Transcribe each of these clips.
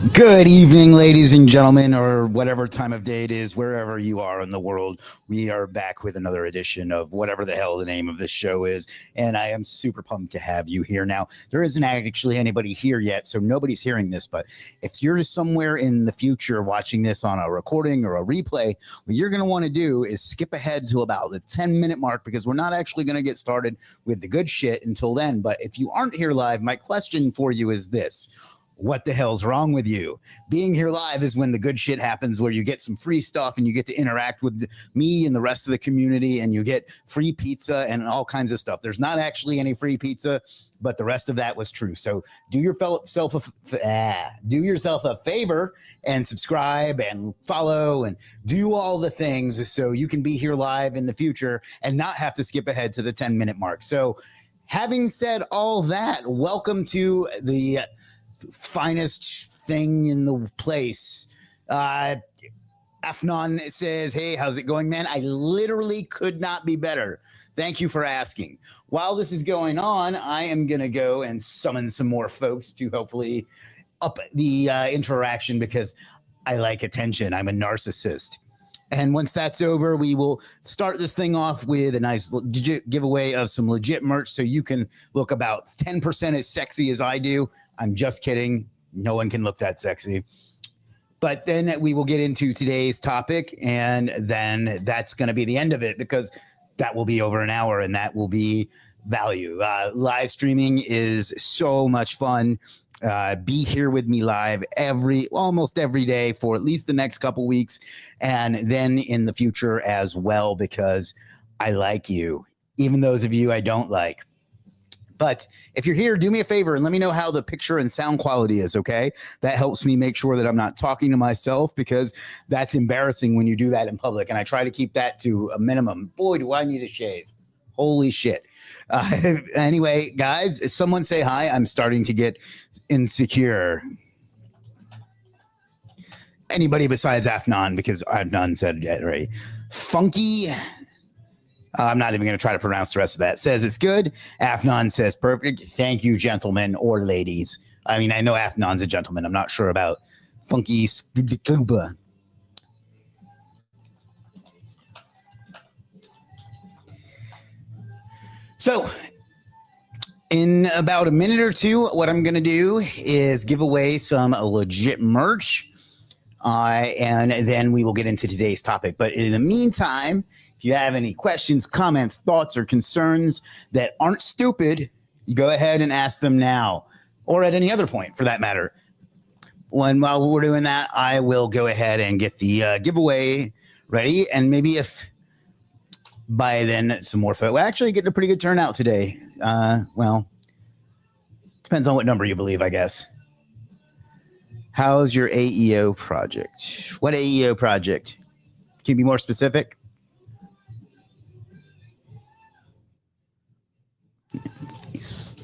Good evening, ladies and gentlemen, or whatever time of day it is, wherever you are in the world. We are back with another edition of whatever the hell the name of this show is, and I am super pumped to have you here. Now, there isn't actually anybody here yet, so nobody's hearing this, but if you're somewhere in the future watching this on a recording or a replay, what you're going to want to do is skip ahead to about the 10-minute mark, because we're not actually going to get started with the good shit until then. But if you aren't here live, my question for you is this: what the hell's wrong with you? Being here live is when the good shit happens, where you get some free stuff and you get to interact with me and the rest of the community, and you get free pizza and all kinds of stuff. There's not actually any free pizza, but the rest of that was true. So do yourself a favor and subscribe and follow and do all the things so you can be here live in the future and not have to skip ahead to the 10-minute mark. So having said all that, welcome to the finest thing in the place. Afnan says, hey, how's it going, man? I literally could not be better. Thank you for asking. While this is going on, I am going to go and summon some more folks to hopefully up the interaction, because I like attention. I'm a narcissist. And once that's over, we will start this thing off with a nice giveaway of some legit merch, so you can look about 10% as sexy as I do. I'm just kidding. No one can look that sexy. But then we will get into today's topic, and then that's going to be the end of it, because that will be over an hour, and that will be value. Live streaming is so much fun. Be here with me live almost every day for at least the next couple weeks, and then in the future as well, because I like you, even those of you I don't like. But if you're here, do me a favor and let me know how the picture and sound quality is, okay? That helps me make sure that I'm not talking to myself, because that's embarrassing when you do that in public, and I try to keep that to a minimum. Boy, do I need a shave. Holy shit. Anyway, guys, someone say hi. I'm starting to get insecure. Anybody besides Afnan, because Afnan said it already. Funky. I'm not even going to try to pronounce the rest of that. Says it's good. Afnan says perfect. Thank you, gentlemen or ladies. I mean, I know Afnan's a gentleman. I'm not sure about Funky Scuba. So in about a minute or two, what I'm going to do is give away some legit merch, and then we will get into today's topic. But in the meantime, if you have any questions, comments, thoughts, or concerns that aren't stupid, you go ahead and ask them now, or at any other point for that matter. While we're doing that, I will go ahead and get the giveaway ready, and maybe if by then some more folks. We're actually getting a pretty good turnout today. Well, depends on what number you believe, I guess. How's your AEO project? What AEO project? Can you be more specific? Nice.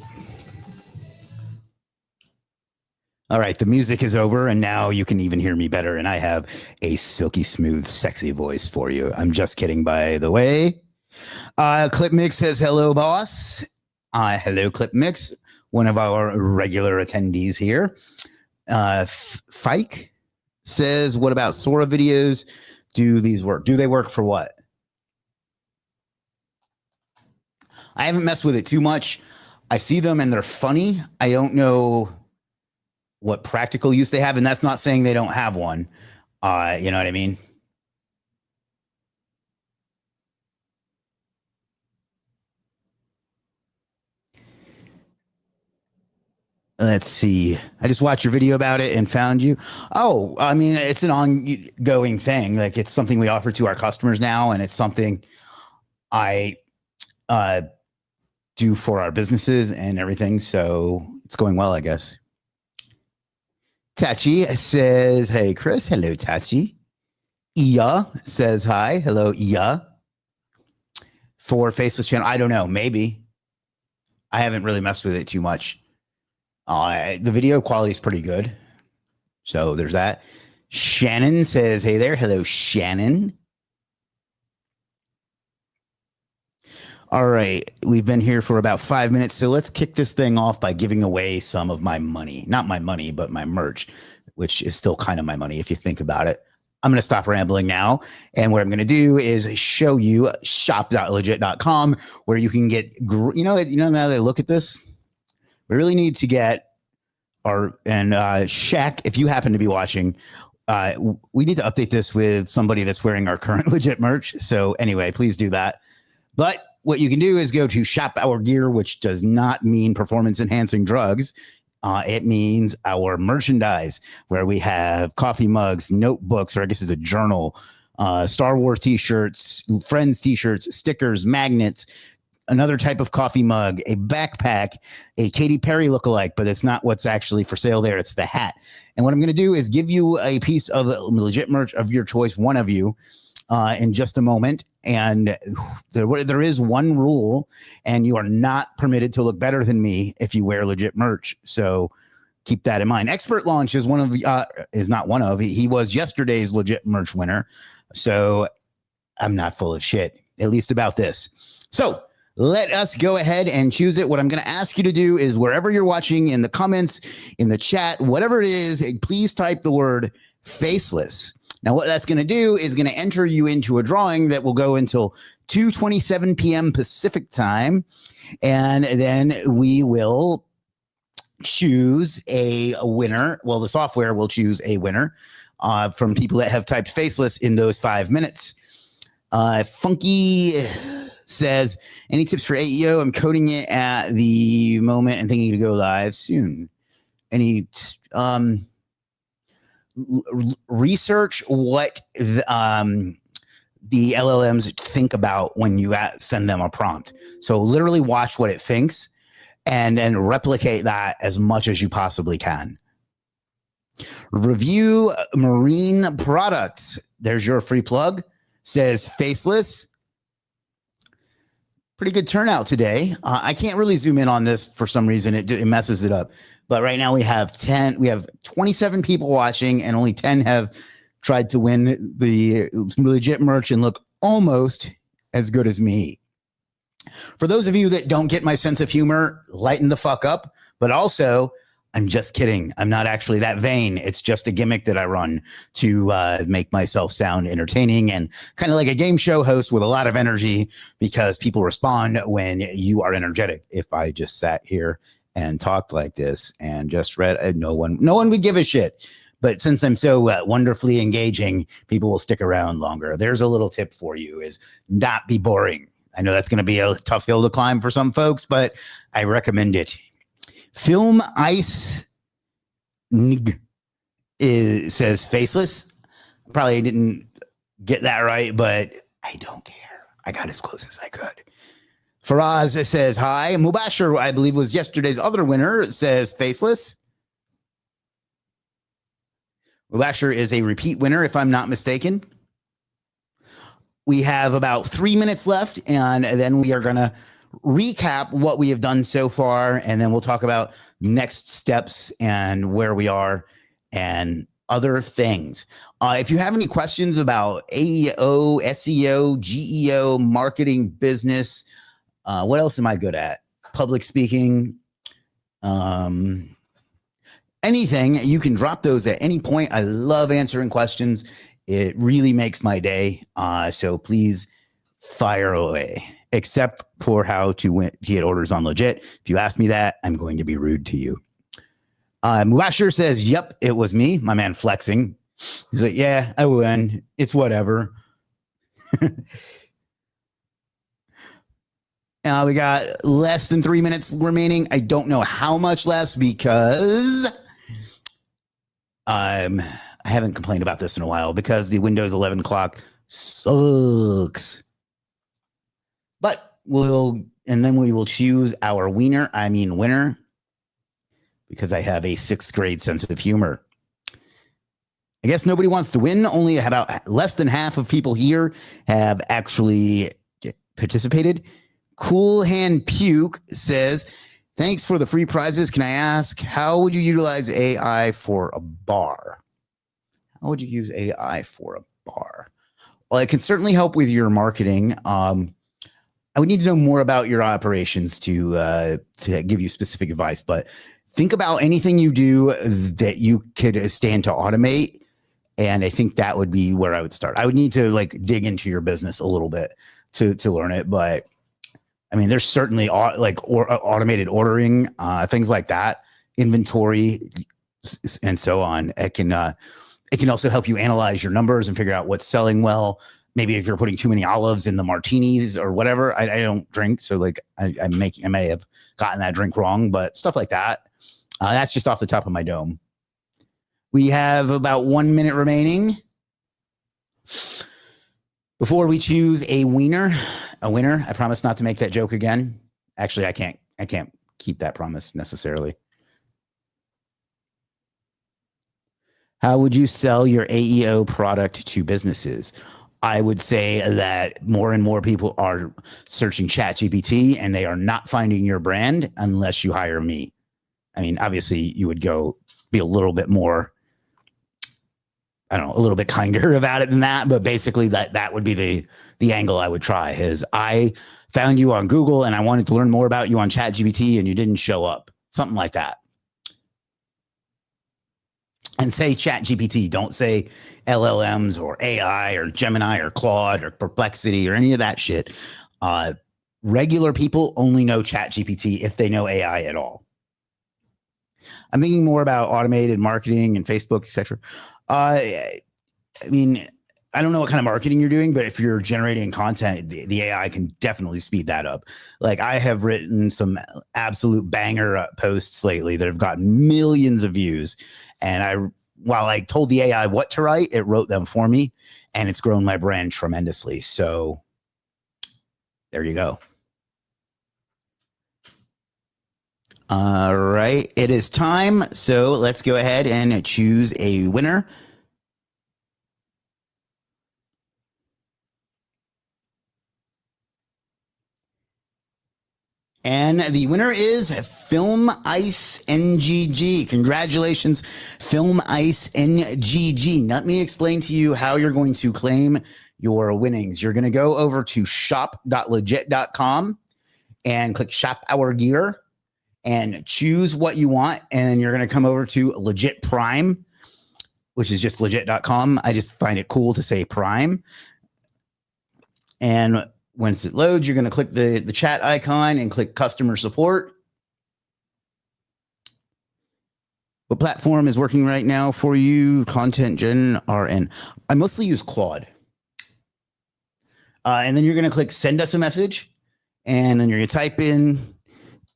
All right, the music is over, and now you can even hear me better, and I have a silky smooth, sexy voice for you. I'm just kidding, by the way. Clip Mix says, hello, boss. Hello, Clip Mix, one of our regular attendees here. Fike says, what about Sora videos? Do these work? Do they work for what? I haven't messed with it too much. I see them and they're funny. I don't know what practical use they have, and that's not saying they don't have one. You know what I mean? Let's see. I just watched your video about it and found you. Oh, I mean, it's an ongoing thing. Like, it's something we offer to our customers now, and it's something I do for our businesses and everything. So it's going well, I guess. Tachi says, hey, Chris. Hello, Tachi. Iya says hi. Hello, Iya. For Faceless channel, I don't know. Maybe. I haven't really messed with it too much. The video quality is pretty good. So there's that. Shannon says, hey there. Hello, Shannon. All right, we've been here for about 5 minutes, so let's kick this thing off by giving away some of my money. Not my money, but my merch. which is still kind of my money if you think about it. I'm going to stop rambling now. And what I'm going to do is show you shop.legit.com, where you can get, now that I look at this, we really need to get Shaq, if you happen to be watching, we need to update this with somebody that's wearing our current legit merch. So anyway, please do that. But what you can do is go to Shop Our Gear, which does not mean performance enhancing drugs. It means our merchandise, where we have coffee mugs, notebooks, or I guess it's a journal, Star Wars t-shirts, Friends t-shirts, stickers, magnets, another type of coffee mug, a backpack, a Katy Perry lookalike, but it's not what's actually for sale there. It's the hat. And what I'm going to do is give you a piece of legit merch of your choice, one of you, in just a moment. And there is one rule, and you are not permitted to look better than me if you wear legit merch. So keep that in mind. Expert Launch is he was yesterday's legit merch winner. So I'm not full of shit, at least about this. So let us go ahead and choose it. What I'm going to ask you to do is, wherever you're watching, in the comments, in the chat, whatever it is, please type the word Faceless. Now, what that's going to do is going to enter you into a drawing that will go until 2:27 p.m. Pacific time. And then we will choose a winner. Well, the software will choose a winner from people that have typed Faceless in those 5 minutes. Funky says, any tips for AEO? I'm coding it at the moment and thinking to go live soon. Any research what the LLMs think about when you send them a prompt. So literally watch what it thinks and then replicate that as much as you possibly can. Review marine products. There's your free plug. Says Faceless. Pretty good turnout today. I can't really zoom in on this for some reason. It messes it up. But right now we have 27 people watching, and only 10 have tried to win the legit merch and look almost as good as me. For those of you that don't get my sense of humor, lighten the fuck up. But also, I'm just kidding. I'm not actually that vain. It's just a gimmick that I run to make myself sound entertaining and kind of like a game show host with a lot of energy, because people respond when you are energetic. If I just sat here and talked like this and just read, no one would give a shit. But since I'm so wonderfully engaging, people will stick around longer. There's a little tip for you, is not be boring. I know that's going to be a tough hill to climb for some folks, but I recommend it. Film Ice says Faceless. Probably didn't get that right, but I don't care. I got as close as I could. Faraz says hi. Mubashir, I believe, was yesterday's other winner, says Faceless. Mubashir is a repeat winner, if I'm not mistaken. We have about 3 minutes left, and then we are going to recap what we have done so far, and then we'll talk about next steps and where we are and other things. If you have any questions about AEO, SEO, GEO, marketing, business, what else am I good at? Public speaking, anything, you can drop those at any point. I love answering questions. It really makes my day. So please fire away, except for how to get orders on Legit. If you ask me that, I'm going to be rude to you. Muasher says, yep, it was me. My man flexing. He's like, yeah, I win. It's whatever. We got less than 3 minutes remaining. I don't know how much less, because I haven't complained about this in a while, because the Windows 11 clock sucks. But we will choose our winner, because I have a 6th grade sense of humor. I guess nobody wants to win. Only about less than half of people here have actually participated. Cool Hand Puke says, thanks for the free prizes. Can I ask, how would you utilize AI for a bar? How would you use AI for a bar? Well, it can certainly help with your marketing. I would need to know more about your operations to give you specific advice, but think about anything you do that you could stand to automate. And I think that would be where I would start. I would need to like dig into your business a little bit to learn it. But I mean, there's certainly automated ordering, things like that, inventory, and so on. It can also help you analyze your numbers and figure out what's selling well. Maybe if you're putting too many olives in the martinis or whatever. I don't drink, so like I may have gotten that drink wrong, but stuff like that. That's just off the top of my dome. We have about 1 minute remaining before we choose a winner. I promise not to make that joke again. Actually, I can't keep that promise necessarily. How would you sell your AEO product to businesses? I would say that more and more people are searching ChatGPT and they are not finding your brand unless you hire me. I mean, obviously you would go be a little bit more, I don't know, a little bit kinder about it than that. But basically that would be the angle I would try is I found you on Google and I wanted to learn more about you on ChatGPT and you didn't show up. Something like that. And say ChatGPT, don't say LLMs or AI or Gemini or Claude or Perplexity or any of that shit. Regular people only know ChatGPT if they know AI at all. I'm thinking more about automated marketing and Facebook, etc. I mean, I don't know what kind of marketing you're doing, but if you're generating content, the AI can definitely speed that up. Like I have written some absolute banger posts lately that have gotten millions of views. And while I told the AI what to write, it wrote them for me and it's grown my brand tremendously. So there you go. All right, it is time. So let's go ahead and choose a winner. And the winner is Film Ice NGG. Congratulations, Film Ice NGG. Let me explain to you how you're going to claim your winnings. You're going to go over to shop.legit.com and click Shop Our Gear and choose what you want. And you're going to come over to Legit Prime, which is just legit.com. I just find it cool to say Prime. And once it loads, you're going to click the chat icon and click customer support. What platform is working right now for you? Content Gen RN. I mostly use Claude. And then you're going to click send us a message. And then you're going to type in,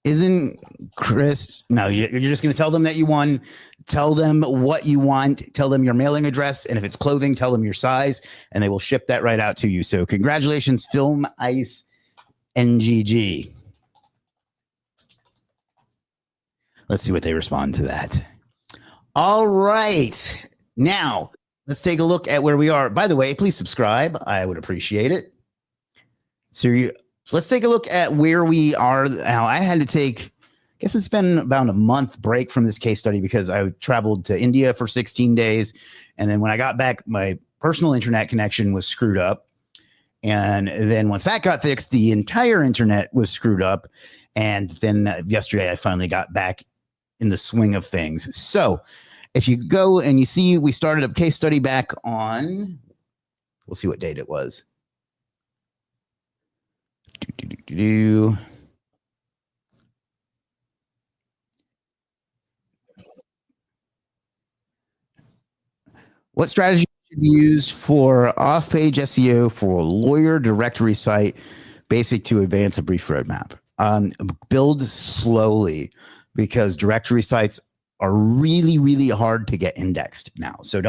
isn't Chris? No, you're just going to tell them that you won. Tell them what you want. Tell them your mailing address. And if it's clothing, tell them your size. And they will ship that right out to you. So congratulations, Film Ice NGG. Let's see what they respond to that. All right. Now, let's take a look at where we are. By the way, please subscribe. I would appreciate it. So let's take a look at where we are now. I had to take, I guess it's been about a month break from this case study because I traveled to India for 16 days. And then when I got back, my personal internet connection was screwed up. And then once that got fixed, the entire internet was screwed up. And then yesterday I finally got back in the swing of things. So if you go and you see, we started a case study back on, we'll see what date it was. What strategy should be used for off-page SEO for a lawyer directory site, basic to advanced, a brief roadmap? Build slowly because directory sites are really, really hard to get indexed now. So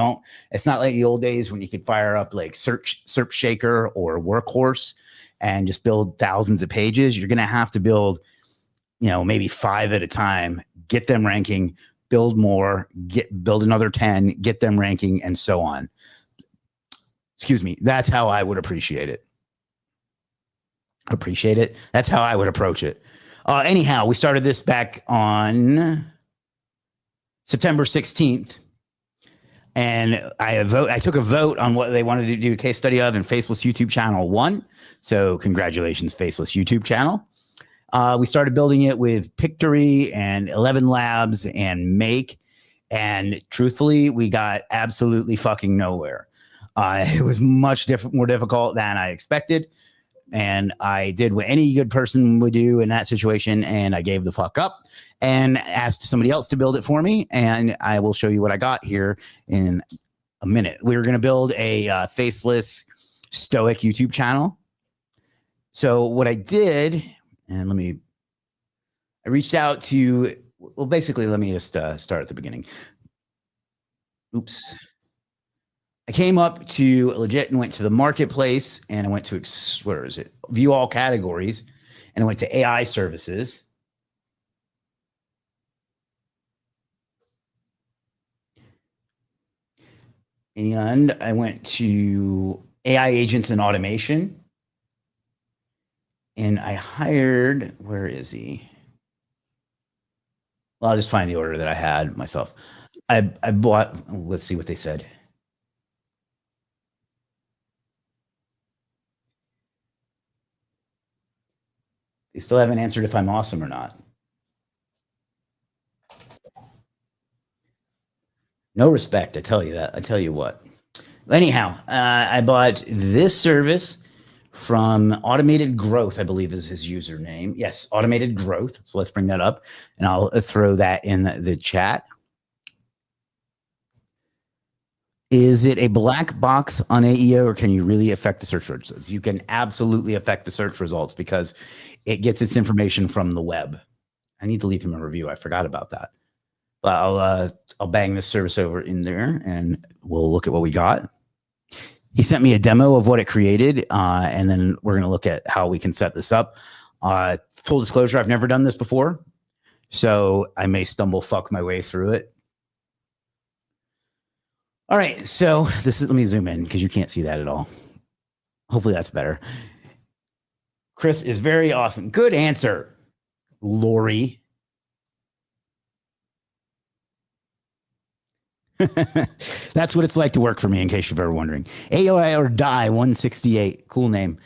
it's not like the old days when you could fire up like SERP Shaker or Workhorse and just build thousands of pages. You're going to have to build, maybe 5 at a time, get them ranking, build more, build another 10, get them ranking, and so on. Excuse me. That's how I would appreciate it. That's how I would approach it. Anyhow, we started this back on September 16th. And I took a vote on what they wanted to do a case study of, and Faceless YouTube channel won. So congratulations, Faceless YouTube channel. We started building it with Pictory and 11 Labs and Make. And truthfully, we got absolutely fucking nowhere. It was much more difficult than I expected. And I did what any good person would do in that situation. And I gave the fuck up and asked somebody else to build it for me. And I will show you what I got here in a minute. We were going to build a Faceless Stoic YouTube channel. So what I did, and I reached out to, well, basically, let me just start at the beginning. Oops. I came up to legit and went to the marketplace, and I went to, where is it? View all categories, and I went to AI services. And I went to AI agents and automation. And I hired, where is he? Well, I'll just find the order that I had myself. I bought, let's see what they said. They still haven't answered if I'm awesome or not. No respect, I tell you that. I tell you what. Anyhow, I bought this service from Automated Growth, I believe is his username. Yes, Automated Growth. So let's bring that up, and I'll throw that in the chat. Is it a black box on AEO, or can you really affect the search results? You can absolutely affect the search results because it gets its information from the web. I need to leave him a review. I forgot about that. But I'll bang this service over in there, and we'll look at what we got. He sent me a demo of what it created, and then we're going to look at how we can set this up. Full disclosure, I've never done this before, so I may fuck my way through it. All right, so let me zoom in because you can't see that at all. Hopefully that's better. Chris is very awesome. Good answer, Lori. That's what it's like to work for me, in case you're ever wondering. AOI or Die 168. Cool name.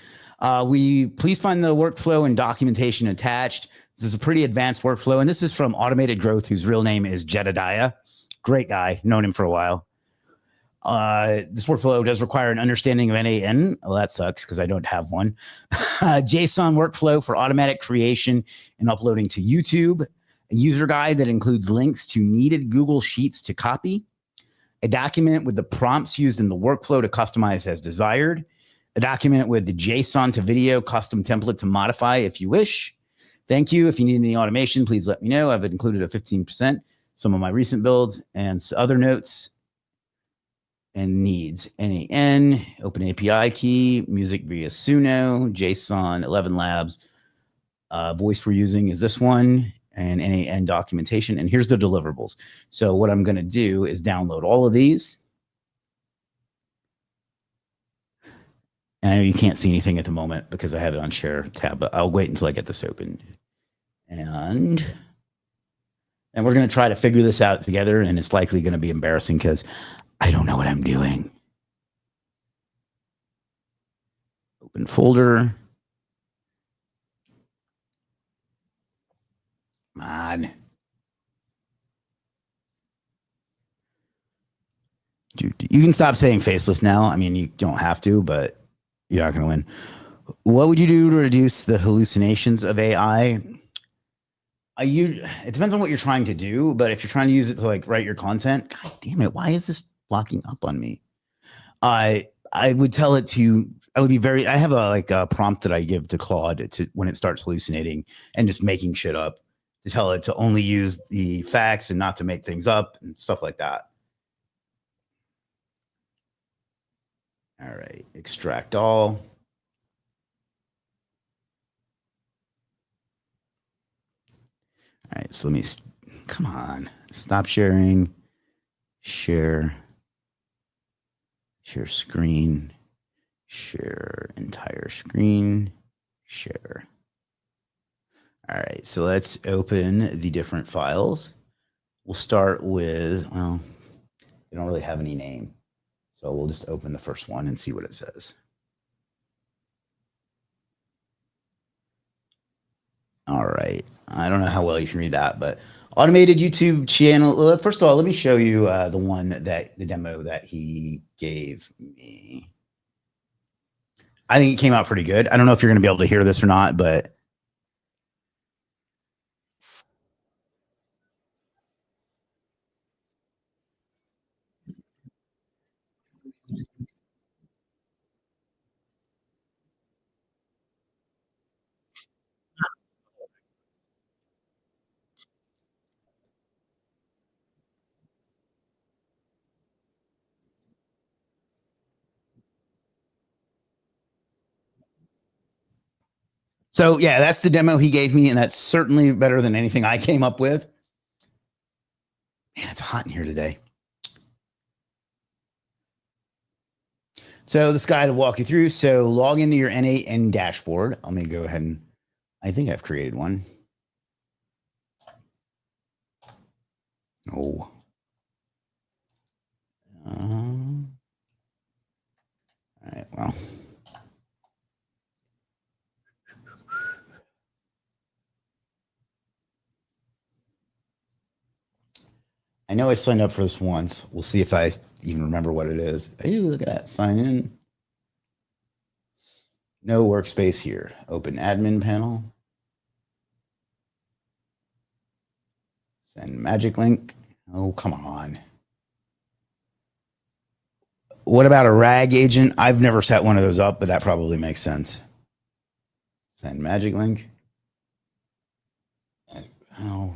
We please find the workflow and documentation attached. This is a pretty advanced workflow, and this is from Automated Growth, whose real name is Jedediah. Great guy. Known him for a while. This workflow does require an understanding of NAN. Well, that sucks because I don't have one. JSON workflow for automatic creation and uploading to YouTube. A user guide that includes links to needed Google Sheets to copy. A document with the prompts used in the workflow to customize as desired. A document with the JSON to video custom template to modify if you wish. Thank you. If you need any automation, please let me know. I've included a 15%, some of my recent builds, and other notes and needs. NAN, Open API key, music via Suno, JSON, 11 Labs. Voice we're using is this one, and NAN documentation. And here's the deliverables. So what I'm going to do is download all of these. And I know you can't see anything at the moment because I have it on share tab, but I'll wait until I get this open. And we're going to try to figure this out together, and it's likely going to be embarrassing because I don't know what I'm doing. Open folder. Come on. You can stop saying faceless now. I mean, you don't have to, but you're not going to win. What would you do to reduce the hallucinations of AI? It depends on what you're trying to do, but if you're trying to use it to like write your content, God damn it, why is this blocking up on me? I would tell it to, I have a prompt that I give to Claude to when it starts hallucinating and just making shit up, to tell it to only use the facts and not to make things up and stuff like that. All right, extract all. All right, so come on, stop sharing, share screen, share entire screen, share. All right, so let's open the different files. We'll start with, well, they don't really have any name. So we'll just open the first one and see what it says. All right. I don't know how well you can read that, but automated YouTube channel. First of all, let me show you the one that the demo that he gave me. I think it came out pretty good. I don't know if you're going to be able to hear this or not, but so yeah, that's the demo he gave me, and that's certainly better than anything I came up with. Man, it's hot in here today. So this guy to walk you through. So log into your N8N dashboard. Let me go ahead and I think I've created one. Oh. All right. Well. I know I signed up for this once. We'll see if I even remember what it is. Hey, look at that. Sign in. No workspace here. Open admin panel. Send magic link. Oh, come on. What about a RAG agent? I've never set one of those up, but that probably makes sense. Send magic link. Oh.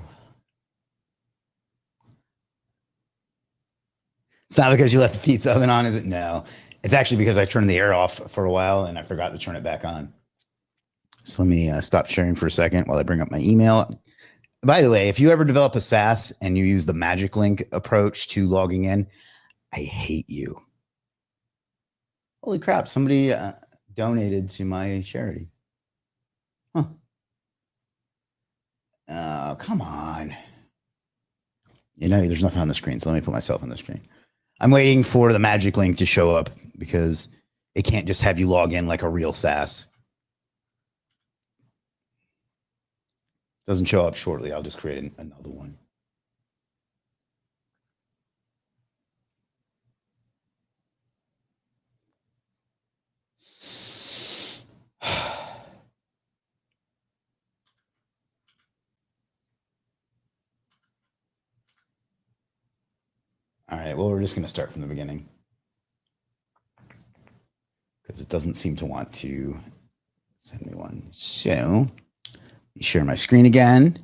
It's not because you left the pizza oven on, is it? No. It's actually because I turned the air off for a while and I forgot to turn it back on. So let me stop sharing for a second while I bring up my email. By the way, if you ever develop a SaaS and you use the magic link approach to logging in, I hate you. Holy crap, somebody donated to my charity. Huh. Oh, come on. You know, there's nothing on the screen, so let me put myself on the screen. I'm waiting for the magic link to show up because it can't just have you log in like a real SaaS. Doesn't show up shortly. I'll just create another one. All right, well, we're just going to start from the beginning because it doesn't seem to want to send me one. So, share my screen again.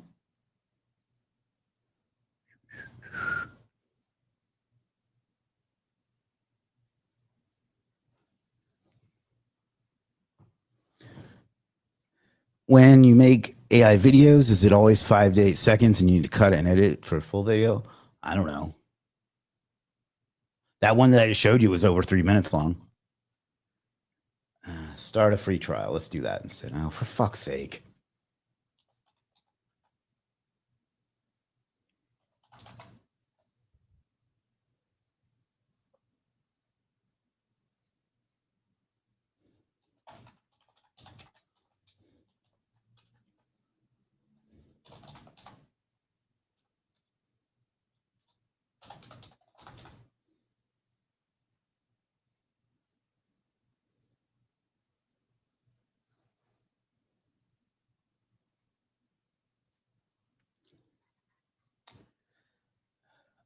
When you make AI videos, is it always 5 to 8 seconds and you need to cut and edit for a full video? I don't know. That one that I just showed you was over 3 minutes long. Start a free trial. Let's do that instead. Oh, for fuck's sake.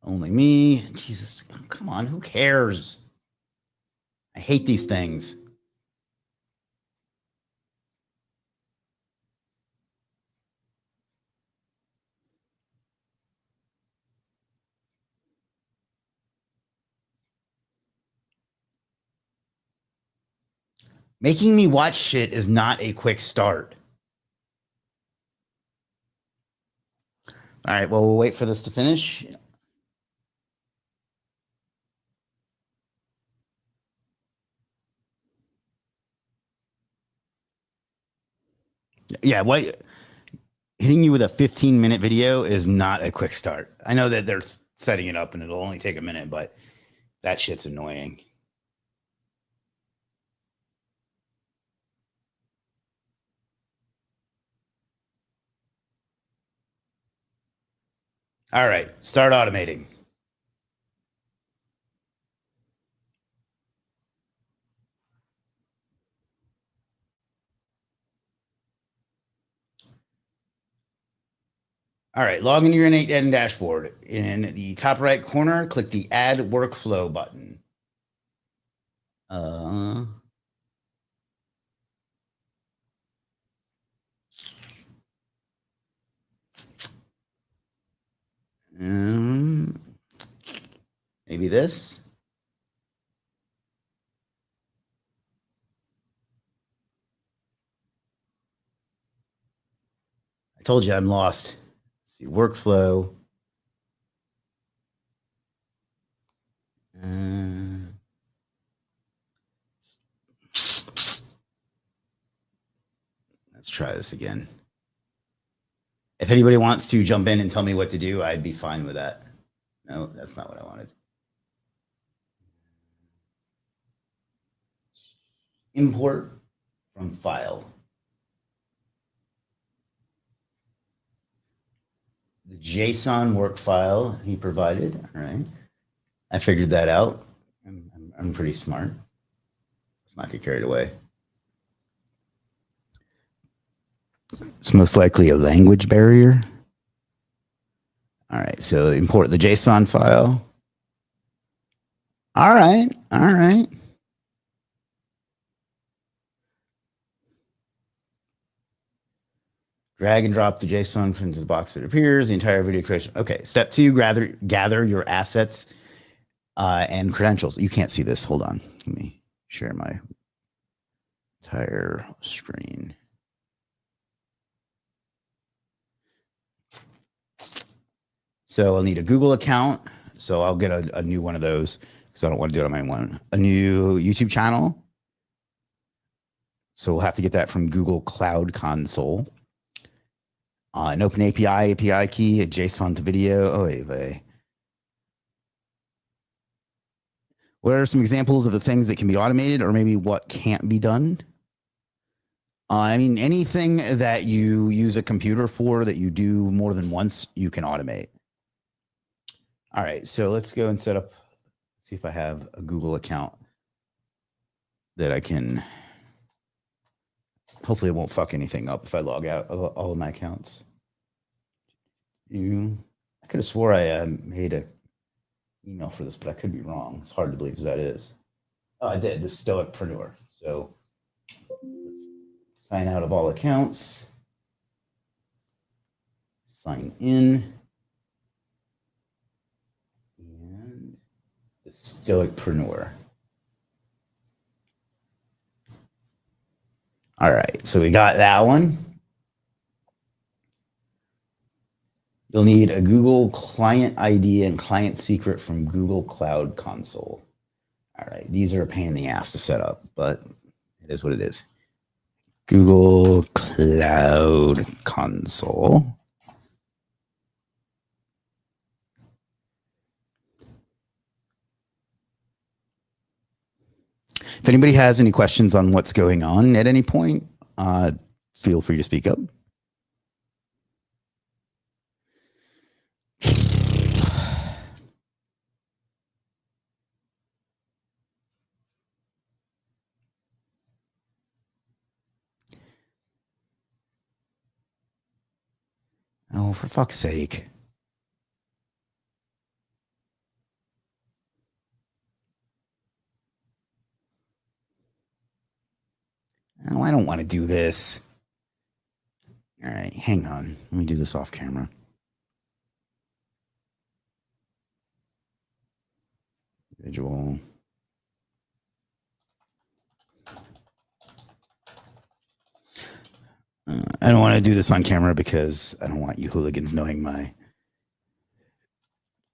Only me. Jesus, come on. Who cares? I hate these things. Making me watch shit is not a quick start. All right, well, we'll wait for this to finish. Yeah, what hitting you with a 15-minute video is not a quick start. I know that they're setting it up and it'll only take a minute, but that shit's annoying. All right, start automating. All right, log into your N8N dashboard. In the top right corner, click the Add Workflow button. Maybe this. I told you I'm lost. Let's see, workflow. Let's try this again. If anybody wants to jump in and tell me what to do, I'd be fine with that. No, that's not what I wanted. Import from file. The JSON work file he provided. All right. I figured that out. I'm pretty smart. Let's not get carried away. It's most likely a language barrier. All right. So import the JSON file. All right. All right. Drag and drop the JSON into the box that appears, the entire video creation. Okay, step 2, gather your assets and credentials. You can't see this. Hold on. Let me share my entire screen. So I'll need a Google account. So I'll get a new one of those because I don't want to do it on my one. A new YouTube channel. So we'll have to get that from Google Cloud Console. An open API key, a JSON to video. Oh, wait. What are some examples of the things that can be automated or maybe what can't be done? I mean, anything that you use a computer for that you do more than once, you can automate. All right, so let's go and set up, see if I have a Google account that I can, hopefully it won't fuck anything up if I log out all of my accounts. I could have swore I made an email for this, but I could be wrong. It's hard to believe as that is. Oh, I did, the Stoicpreneur. So let's sign out of all accounts. Sign in. And the Stoicpreneur. All right, so we got that one. You'll need a Google client ID and client secret from Google Cloud Console. All right, these are a pain in the ass to set up, but it is what it is. Google Cloud Console. If anybody has any questions on what's going on at any point, feel free to speak up. Oh, for fuck's sake. Oh, I don't want to do this. All right, hang on. Let me do this off camera. Individual. I don't want to do this on camera because I don't want you hooligans knowing my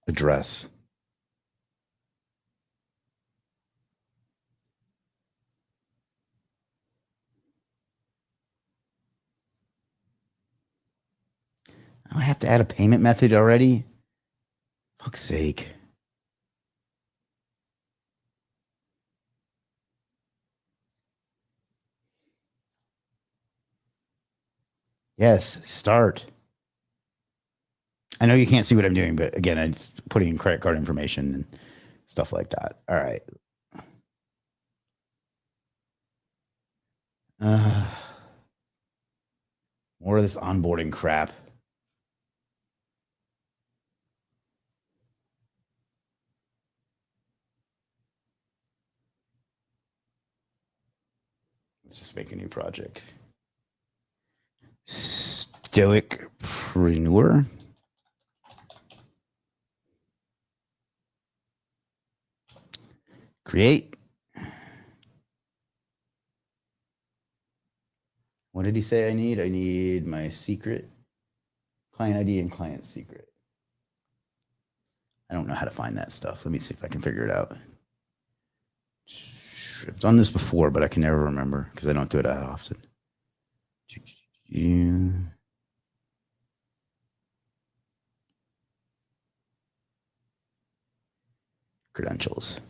address. I have to add a payment method already? Fuck's sake. Yes, start. I know you can't see what I'm doing, but again, it's putting in credit card information and stuff like that. All right. More of this onboarding crap. Let's just make a new project. Stoicpreneur. Create. What did he say I need? I need my secret, client ID and client secret. I don't know how to find that stuff. Let me see if I can figure it out. I've done this before, but I can never remember because I don't do it that often. Credentials,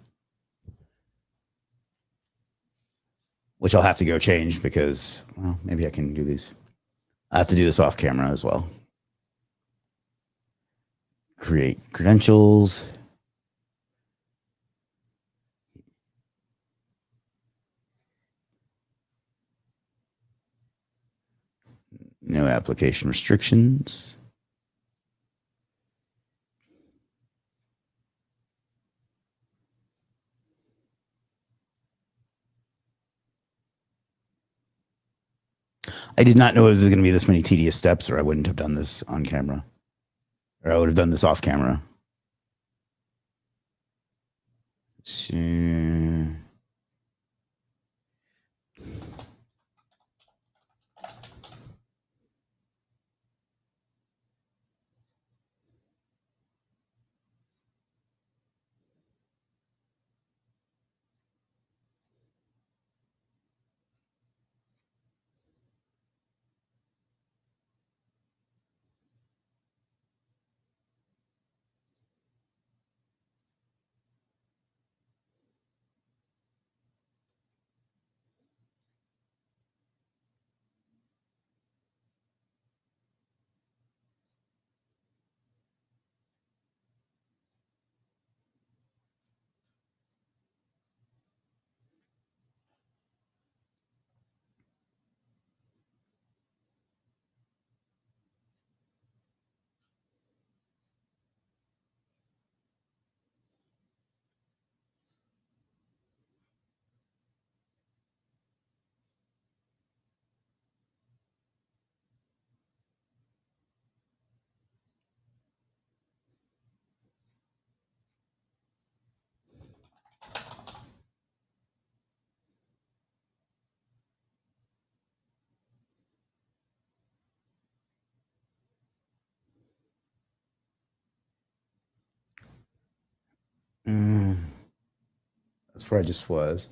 which I'll have to go change because, well, maybe I can do these. I have to do this off camera as well. Create credentials. No application restrictions. I did not know it was going to be this many tedious steps, or I wouldn't have done this on camera, or I would have done this off camera. So, that's where I just was.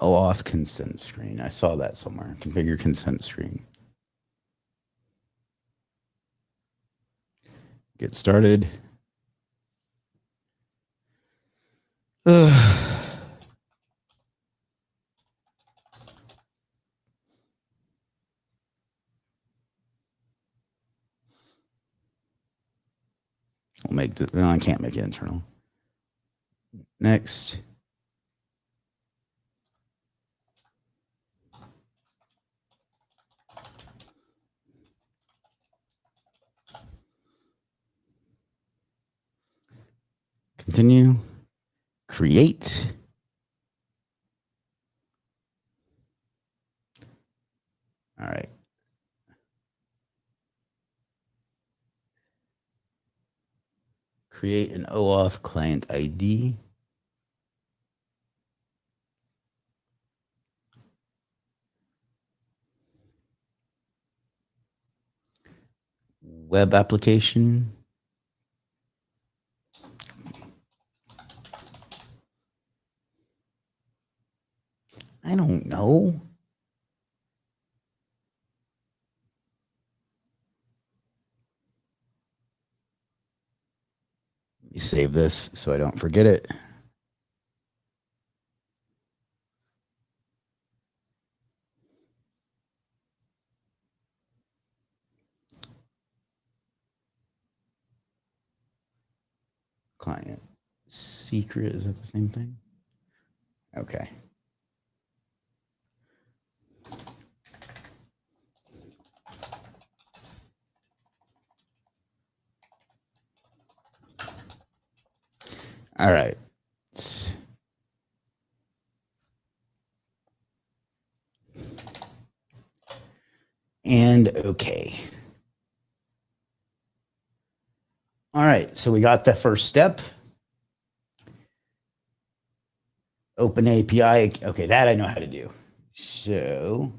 OAuth consent screen. I saw that somewhere. Configure consent screen. Get started. We'll make this. No, I can't make it internal. Next. Continue. Create. All right. Create an OAuth client ID. Web application. I don't know. me save this so I don't forget it. Client secret, is that the same thing? Okay. All right. And okay. All right, so we got the first step. Open API. Okay, that I know how to do. So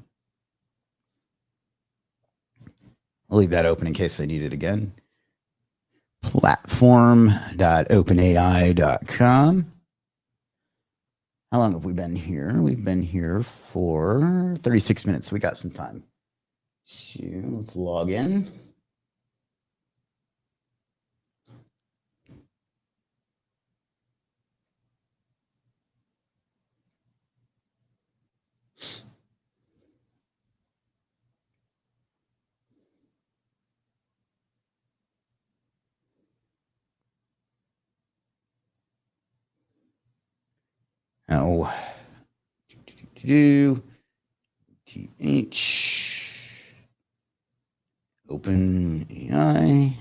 I'll leave that open in case I need it again. Platform.openai.com. How long have we been here? We've been here for 36 minutes. So we got some time. So let's log in. Oh, TH Open AI.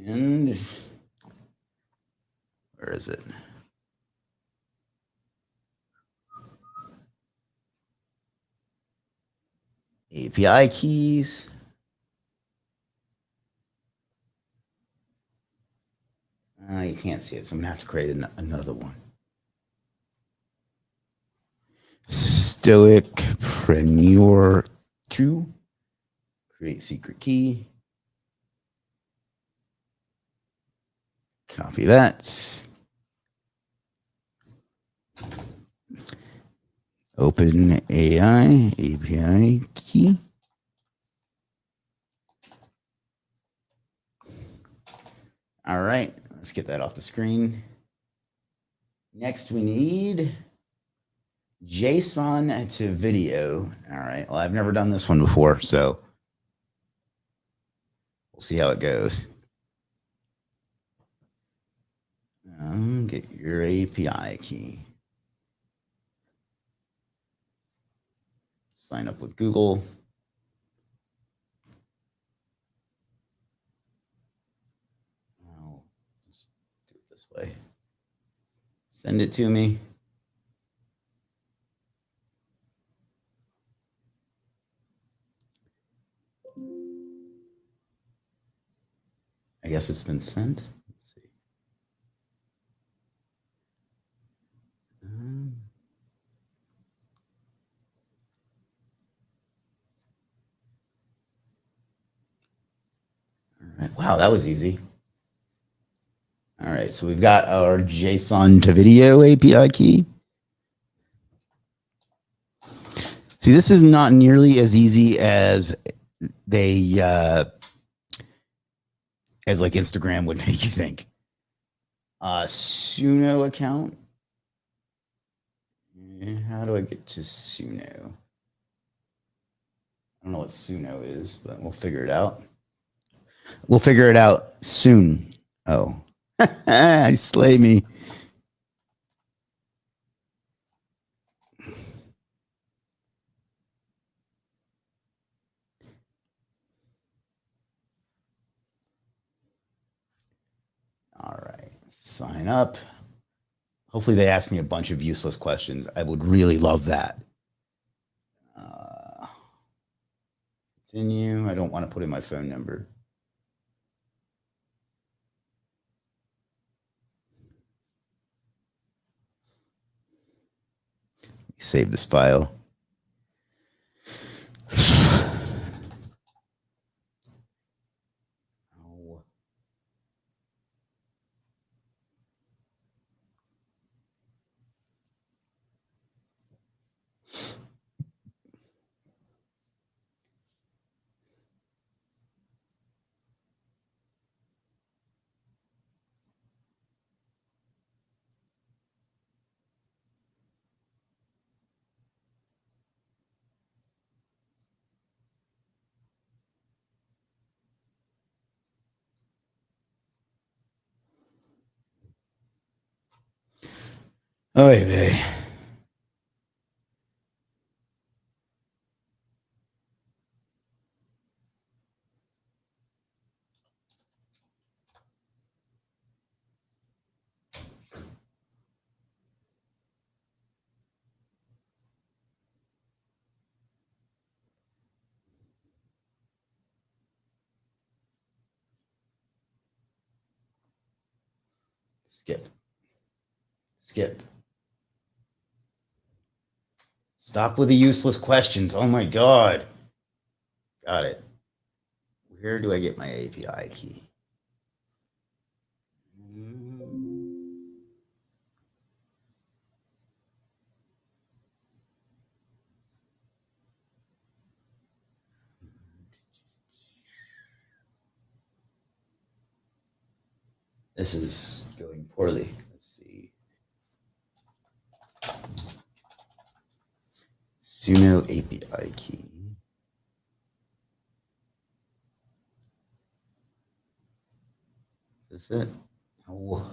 And where is it? API keys. You can't see it, so I'm gonna have to create another one. Stoicpreneur 2. Create secret key. Copy that. Open AI API key. All right, let's get that off the screen. Next, we need JSON to video. All right, well, I've never done this one before, so we'll see how it goes. Get your API key. Sign up with Google. I'll just do it this way. Send it to me. I guess it's been sent. Let's see. All right. Wow, that was easy. All right, so we've got our JSON to video API key. See, this is not nearly as easy as they as like Instagram would make you think. Suno account. How do I get to Suno? I don't know what Suno is, but we'll figure it out. We'll figure it out soon. Oh, slay me. All right, sign up. Hopefully they ask me a bunch of useless questions. I would really love that. Continue. I don't want to put in my phone number. Save this file. Oh, baby. Skip. Skip. Stop with the useless questions. Oh my God. Got it. Where do I get my API key? This is going poorly. Let's see. Suno API key. Is this it? Oh.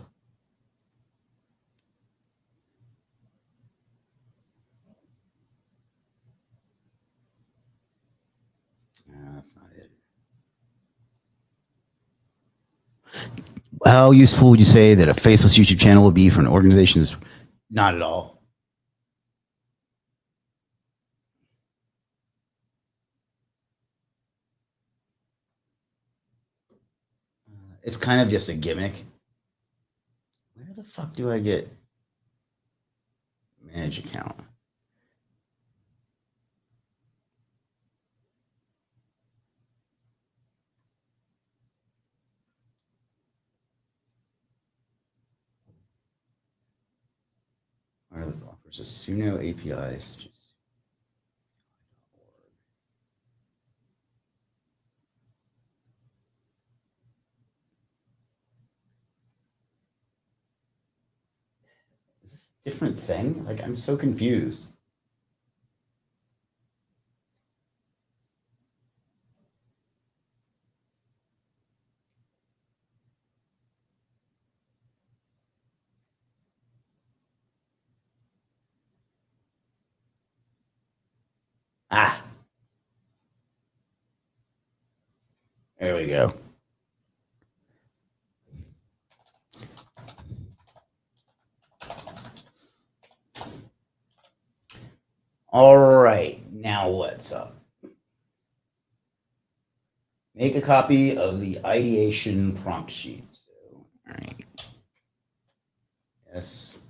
That's not it. How useful would you say that a faceless YouTube channel would be for an organization? That's not at all. It's kind of just a gimmick. Where the fuck do I get manage account? Where offers a Suno APIs. Is this a different thing? Like, I'm so confused. Ah. There we go. All right. Now what's up? Make a copy of the ideation prompt sheet. So, all right. Yes.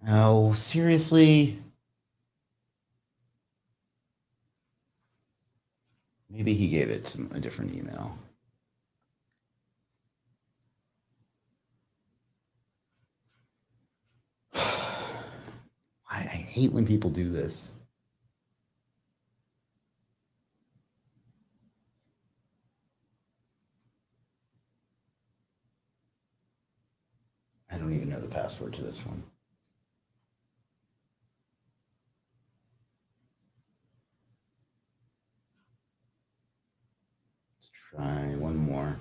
Oh, seriously? Maybe he gave it a different email. I hate when people do this. I don't even know the password to this one. Let's try one more.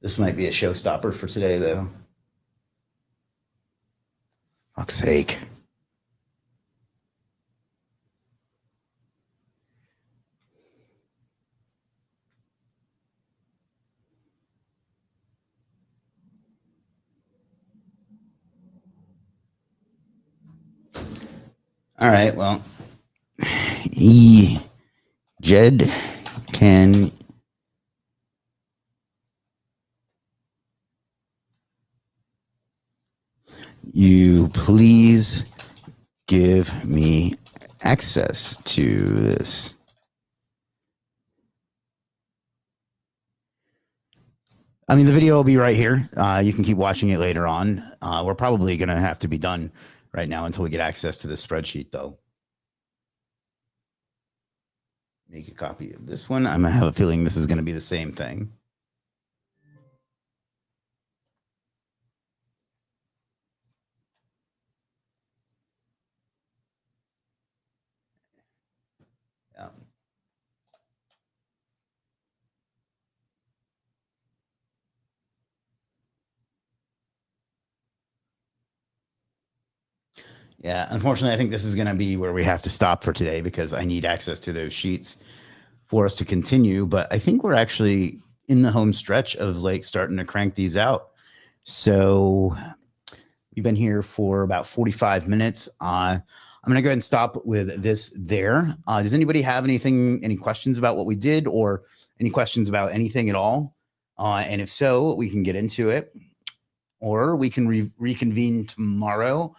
This might be a showstopper for today, though. Fuck's sake. All right, well, Jed, can you please give me access to this? I mean, the video will be right here. You can keep watching it later on. We're probably going to have to be done right now until we get access to this spreadsheet, though. Make a copy of this one. I'm going to have a feeling this is going to be the same thing. Yeah. Yeah, unfortunately, I think this is going to be where we have to stop for today because I need access to those sheets for us to continue. But I think we're actually in the home stretch of like starting to crank these out. So we've been here for about 45 minutes. I'm going to go ahead and stop with this there. Does anybody have any questions about what we did or any questions about anything at all? And if so, we can get into it, or we can reconvene tomorrow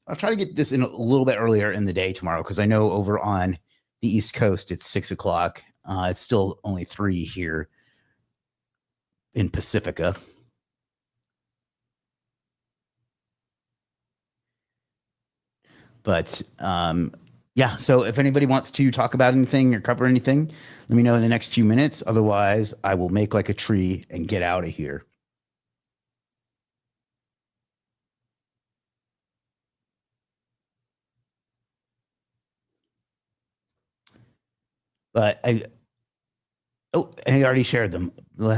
I'll try to get this in a little bit earlier in the day tomorrow, because I know over on the East Coast, it's 6 o'clock. It's still only 3 here in Pacifica. But yeah, so if anybody wants to talk about anything or cover anything, let me know in the next few minutes. Otherwise, I will make like a tree and get out of here. But I already shared them,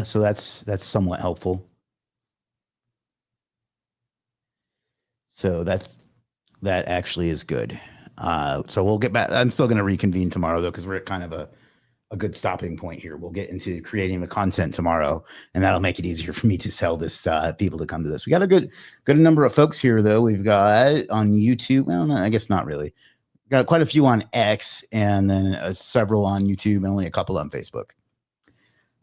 so that's somewhat helpful. So that actually is good. So we'll get back. I'm still going to reconvene tomorrow though, because we're at kind of a good stopping point here. We'll get into creating the content tomorrow, and that'll make it easier for me to sell this people to come to this. We got a good number of folks here though. We've got on YouTube. Well, no, I guess not really. We've got quite a few on X, and then several on YouTube, and only a couple on Facebook.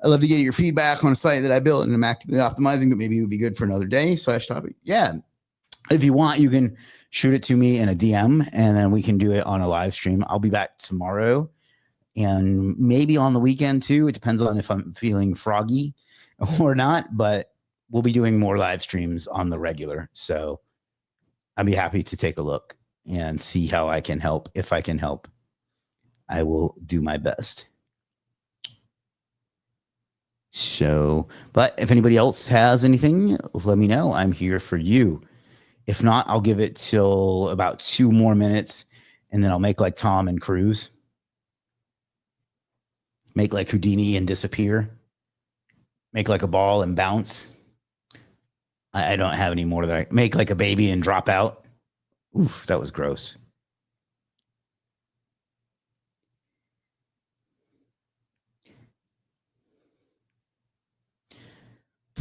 I'd love to get your feedback on a site that I built and I'm actively optimizing, but maybe it would be good for another day /topic. Yeah. If you want, you can shoot it to me in a DM, and then we can do it on a live stream. I'll be back tomorrow and maybe on the weekend too. It depends on if I'm feeling froggy or not, but we'll be doing more live streams on the regular. So I'd be happy to take a look and see how I can help. If I can help, I will do my best. So, but if anybody else has anything, let me know. I'm here for you. If not, I'll give it till about 2 more minutes, and then I'll make like Tom and Cruise. Make like Houdini and disappear. Make like a ball and bounce. I don't have any more that I make like a baby and drop out. Oof, that was gross.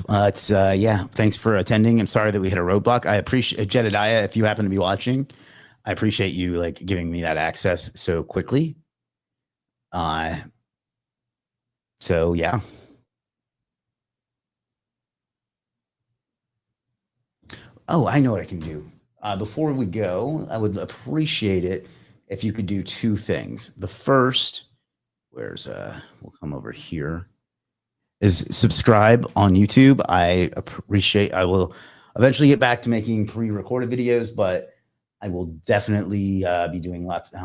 Yeah, thanks for attending. I'm sorry that we hit a roadblock. I appreciate Jedediah. If you happen to be watching, I appreciate you like giving me that access so quickly. So yeah. Oh, I know what I can do. Before we go, I would appreciate it if you could do 2 things. The first, we'll come over here, is subscribe on YouTube. I will eventually get back to making pre-recorded videos, but I will definitely be doing lots of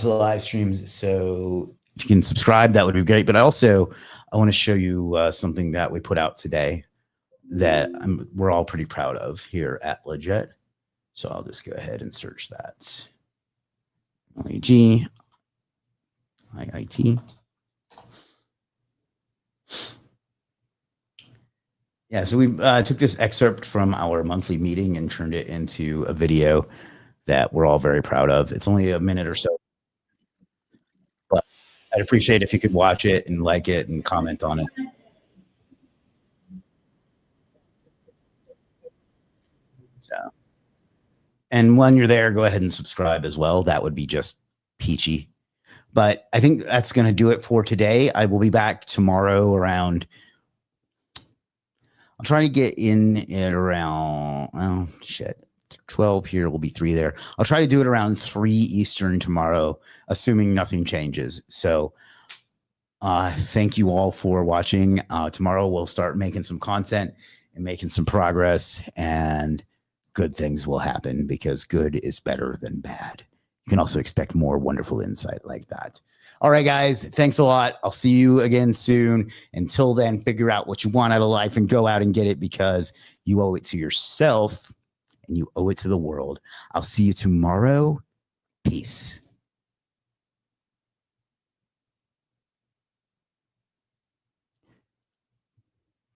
live streams. So if you can subscribe, that would be great. But I want to show you something that we put out today that we're all pretty proud of here at Legit. So I'll just go ahead and search that. LEG, IIT. Yeah, so we took this excerpt from our monthly meeting and turned it into a video that we're all very proud of. It's only a minute or so, but I'd appreciate if you could watch it and like it and comment on it. So, and when you're there, go ahead and subscribe as well. That would be just peachy. But I think that's going to do it for today. I will be back tomorrow around I'll try to get in at around, oh, shit. 12 here will be 3 there. I'll try to do it around 3 Eastern tomorrow, assuming nothing changes. So thank you all for watching. Tomorrow we'll start making some content and making some progress, and good things will happen because good is better than bad. You can also expect more wonderful insight like that. All right, guys, thanks a lot. I'll see you again soon. Until then, figure out what you want out of life and go out and get it, because you owe it to yourself and you owe it to the world. I'll see you tomorrow. Peace.